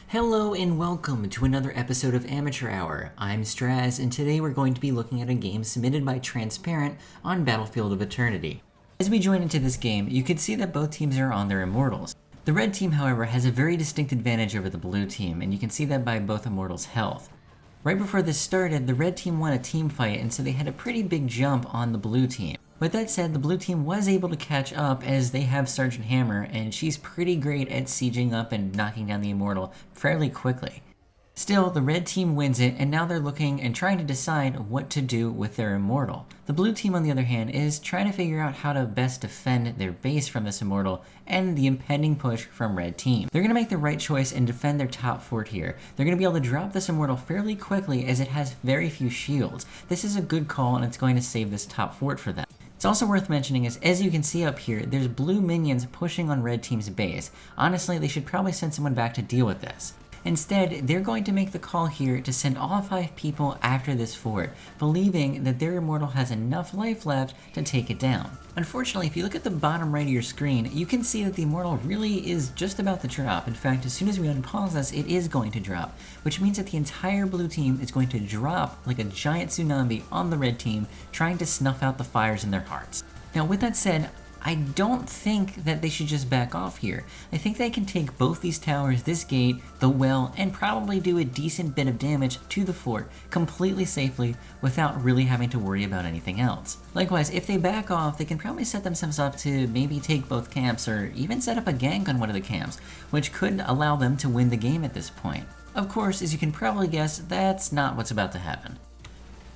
Hello and welcome to another episode of Amateur Hour. I'm Straz, and today we're going to be looking at a game submitted by Transparent on Battlefield of Eternity. As we join into this game, you can see that both teams are on their Immortals. The red team, however, has a very distinct advantage over the blue team, and you can see that by both Immortals' health. Right before this started, the red team won a team fight, and so they had a pretty big jump on the blue team. With that said, the blue team was able to catch up as they have Sergeant Hammer, and she's pretty great at sieging up and knocking down the Immortal fairly quickly. Still, the red team wins it, and now they're looking and trying to decide what to do with their Immortal. The blue team, on the other hand, is trying to figure out how to best defend their base from this Immortal and the impending push from red team. They're going to make the right choice and defend their top fort here. They're going to be able to drop this Immortal fairly quickly as it has very few shields. This is a good call, and it's going to save this top fort for them. It's also worth mentioning is, as you can see up here, there's blue minions pushing on red team's base. Honestly, they should probably send someone back to deal with this. Instead, they're going to make the call here to send all 5 people after this fort, believing that their Immortal has enough life left to take it down. Unfortunately, if you look at the bottom right of your screen, you can see that the Immortal really is just about to drop. In fact, as soon as we unpause this, it is going to drop, which means that the entire blue team is going to drop like a giant tsunami on the red team, trying to snuff out the fires in their hearts. Now, with that said, I don't think that they should just back off here. I think they can take both these towers, this gate, the well, and probably do a decent bit of damage to the fort completely safely without really having to worry about anything else. Likewise, if they back off, they can probably set themselves up to maybe take both camps or even set up a gank on one of the camps, which could allow them to win the game at this point. Of course, as you can probably guess, that's not what's about to happen.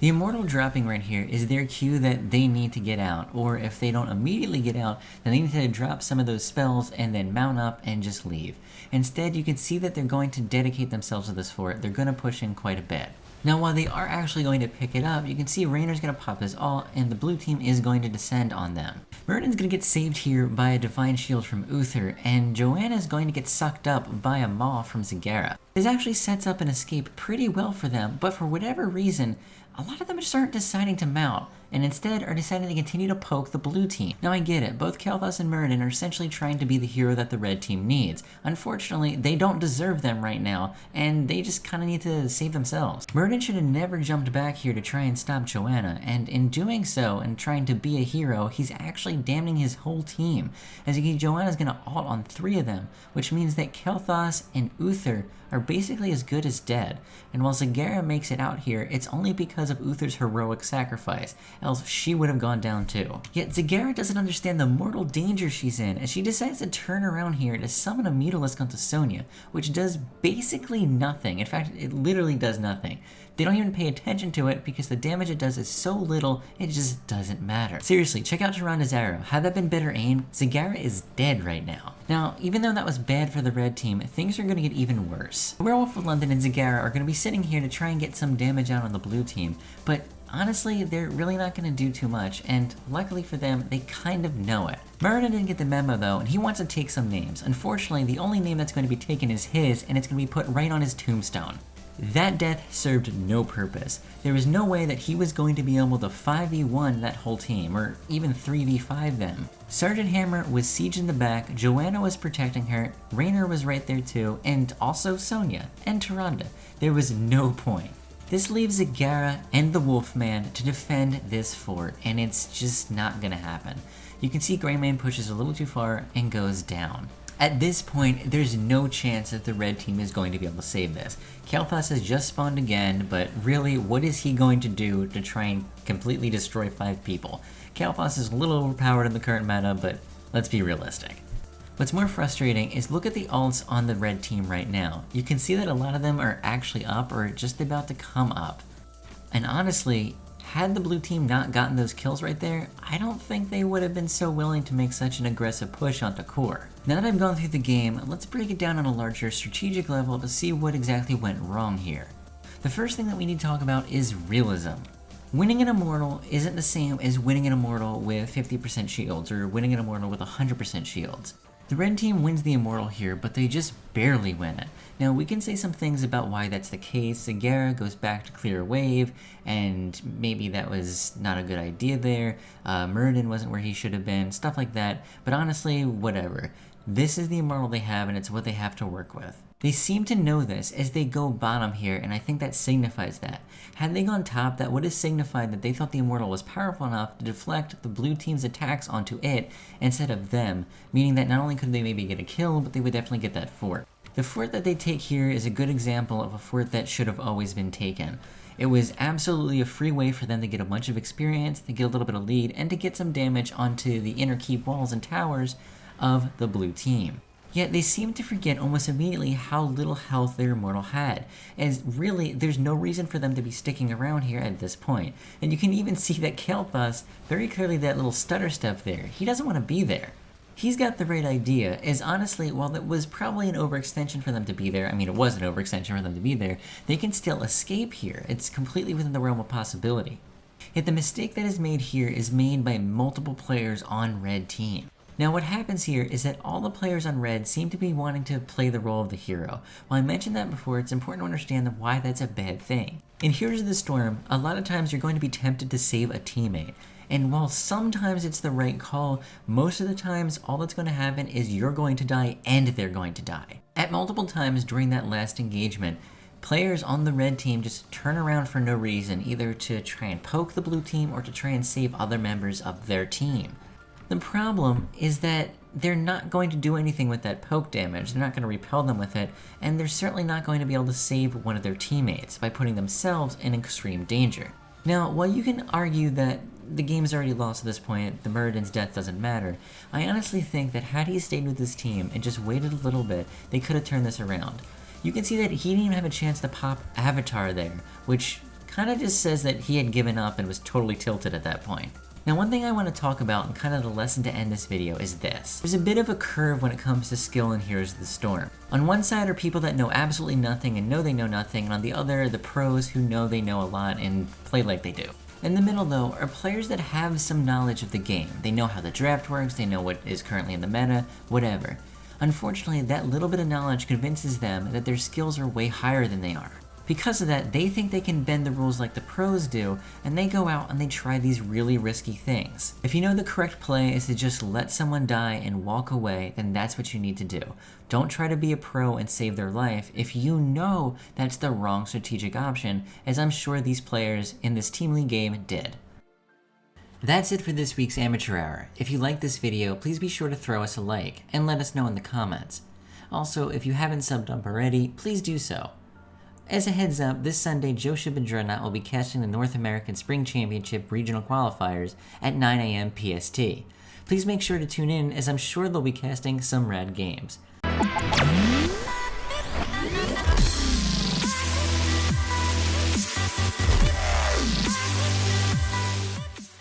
The Immortal dropping right here is their cue that they need to get out, or if they don't immediately get out, then they need to drop some of those spells and then mount up and just leave. Instead, you can see that they're going to dedicate themselves to this fort. They're going to push in quite a bit. Now, while they are actually going to pick it up, you can see Rainer's going to pop his ult, and the blue team is going to descend on them. Murden's going to get saved here by a Divine Shield from Uther, and Joanna is going to get sucked up by a Maw from Zagara. This actually sets up an escape pretty well for them, but for whatever reason, a lot of them just aren't deciding to mount, and instead are deciding to continue to poke the blue team. Now I get it, both Kael'thas and Muradin are essentially trying to be the hero that the red team needs. Unfortunately, they don't deserve them right now, and they just kinda need to save themselves. Muradin should have never jumped back here to try and stop Joanna, and in doing so, and trying to be a hero, he's actually damning his whole team, as you can see Joanna's gonna ult on 3 of them, which means that Kael'thas and Uther are basically as good as dead, and while Zagara makes it out here, it's only because of Uther's heroic sacrifice, else she would have gone down too. Yet Zagara doesn't understand the mortal danger she's in, as she decides to turn around here to summon a Mutalisk onto Sonya, which does basically nothing. In fact, it literally does nothing. They don't even pay attention to it because the damage it does is so little, it just doesn't matter. Seriously, check out Tyrande arrow. Had that been better aimed, Zagara is dead right now. Now, even though that was bad for the red team, things are going to get even worse. Werewolf of London and Zagara are going to be sitting here to try and get some damage out on the blue team, but honestly, they're really not going to do too much, and luckily for them, they kind of know it. Muradin didn't get the memo though, and he wants to take some names. Unfortunately, the only name that's going to be taken is his, and it's going to be put right on his tombstone. That death served no purpose. There was no way that he was going to be able to 5v1 that whole team, or even 3v5 them. Sergeant Hammer was sieged in the back, Joanna was protecting her, Rainer was right there too, and also Sonya, and Tyrande. There was no point. This leaves Zagara and the Wolfman to defend this fort, and it's just not gonna happen. You can see Greymane pushes a little too far and goes down. At this point, there's no chance that the red team is going to be able to save this. Kael'thas has just spawned again, but really, what is he going to do to try and completely destroy 5 people? Kael'thas is a little overpowered in the current meta, but let's be realistic. What's more frustrating is look at the ults on the red team right now. You can see that a lot of them are actually up or just about to come up. And honestly, had the blue team not gotten those kills right there, I don't think they would have been so willing to make such an aggressive push onto core. Now that I've gone through the game, let's break it down on a larger strategic level to see what exactly went wrong here. The first thing that we need to talk about is realism. Winning an Immortal isn't the same as winning an Immortal with 50% shields or winning an Immortal with 100% shields. The red team wins the Immortal here, but they just barely win it. Now, we can say some things about why that's the case. Segura goes back to clear a wave, and maybe that was not a good idea there. Muradin wasn't where he should have been, stuff like that. But honestly, whatever. This is the Immortal they have, and it's what they have to work with. They seem to know this as they go bottom here, and I think that signifies that. Had they gone top, that would have signified that they thought the Immortal was powerful enough to deflect the blue team's attacks onto it instead of them, meaning that not only could they maybe get a kill, but they would definitely get that fort. The fort that they take here is a good example of a fort that should have always been taken. It was absolutely a free way for them to get a bunch of experience, to get a little bit of lead, and to get some damage onto the inner keep walls and towers of the blue team. Yet they seem to forget almost immediately how little health their Immortal had, as really there's no reason for them to be sticking around here at this point. And you can even see that Kael'thas, very clearly that little stutter step there, he doesn't want to be there. He's got the right idea, as honestly, while it was probably an overextension for them to be there, I mean it was an overextension for them to be there, they can still escape here. It's completely within the realm of possibility. Yet the mistake that is made here is made by multiple players on red team. Now what happens here is that all the players on red seem to be wanting to play the role of the hero. While I mentioned that before, it's important to understand why that's a bad thing. In Heroes of the Storm, a lot of times you're going to be tempted to save a teammate. And while sometimes it's the right call, most of the times all that's going to happen is you're going to die and they're going to die. At multiple times during that last engagement, players on the red team just turn around for no reason, either to try and poke the blue team or to try and save other members of their team. The problem is that they're not going to do anything with that poke damage, they're not going to repel them with it, and they're certainly not going to be able to save one of their teammates by putting themselves in extreme danger. Now, while you can argue that the game's already lost at this point, the Muradin's death doesn't matter, I honestly think that had he stayed with his team and just waited a little bit, they could have turned this around. You can see that he didn't even have a chance to pop Avatar there, which kind of just says that he had given up and was totally tilted at that point. Now, one thing I want to talk about and kind of the lesson to end this video is this. There's a bit of a curve when it comes to skill in Heroes of the Storm. On one side are people that know absolutely nothing and know they know nothing, and on the other, the pros who know they know a lot and play like they do. In the middle, though, are players that have some knowledge of the game. They know how the draft works, they know what is currently in the meta, whatever. Unfortunately, that little bit of knowledge convinces them that their skills are way higher than they are. Because of that, they think they can bend the rules like the pros do, and they go out and they try these really risky things. If you know the correct play is to just let someone die and walk away, then that's what you need to do. Don't try to be a pro and save their life if you know that's the wrong strategic option, as I'm sure these players in this Team League game did. That's it for this week's Amateur Hour. If you liked this video, please be sure to throw us a like, and let us know in the comments. Also, if you haven't subbed up already, please do so. As a heads up, this Sunday, Josheb and Dreadnought will be casting the North American Spring Championship Regional Qualifiers at 9 AM PST. Please make sure to tune in, as I'm sure they'll be casting some rad games.